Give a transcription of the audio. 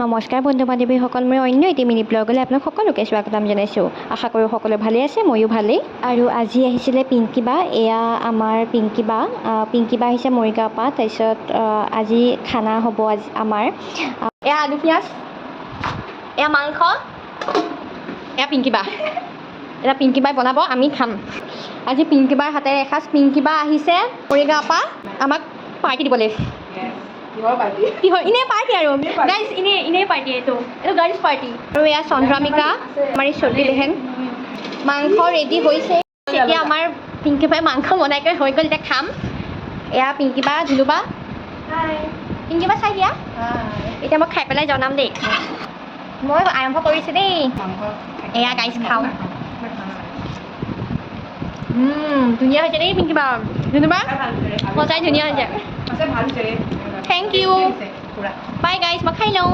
নমস্কাৰ বন্ধু বান্ধৱীসকল, মই অন্য এটি মিনি ব্লগলৈ আপোনাক সকলোকে স্বাগতম জনাইছোঁ। আশা কৰোঁ সকলোৱে ভালে আছে, ময়ো ভালেই। আৰু আজি আহিছিলে পিংকি বা, এয়া আমাৰ পিংকি বা আহিছে মৰিগাঁৱৰ পৰা। তাৰপিছত আজি খানা হ'ব আজি আমাৰ। এয়া আলু পিঁয়াজ, এয়া মাংস, এয়া পিংকি বা। এতিয়া পিংকি বাই বনাব, আমি খাম। আজি পিংকি বাৰ হাতেৰে এসাঁজ। পিংকি বা আহিছে মৰিগাঁৱৰ পৰা আমাক পাৰ্টি দিবলৈ। কিহৰ এনেই পাৰ্টি আৰু গাইজ, এনেই পাৰ্টি এইটো গাৰ্লছ পাৰ্টি। আৰু এয়া চন্দ্ৰামিকা, আমাৰ এই চটি বেহেন। মাংস ৰেডি হৈছে। এতিয়া আমাৰ পিংকি বাই মাংস বনাই কৰি হৈ গ'ল, এতিয়া খাম। এয়া পিংকি বা, ধুনু বা। পিংকি বা চাই দিয়া। এতিয়া মই খাই পেলাই জনাম দেই। মই আৰম্ভ কৰিছোঁ দেই। এয়া গাইজ খাওঁ। ধুনীয়া হৈছে দেই পিংকি বা। ধুনু বা সঁচাই ধুনীয়া হৈছে। Thank U. বাই গাইজ, মই খাই লওঁ।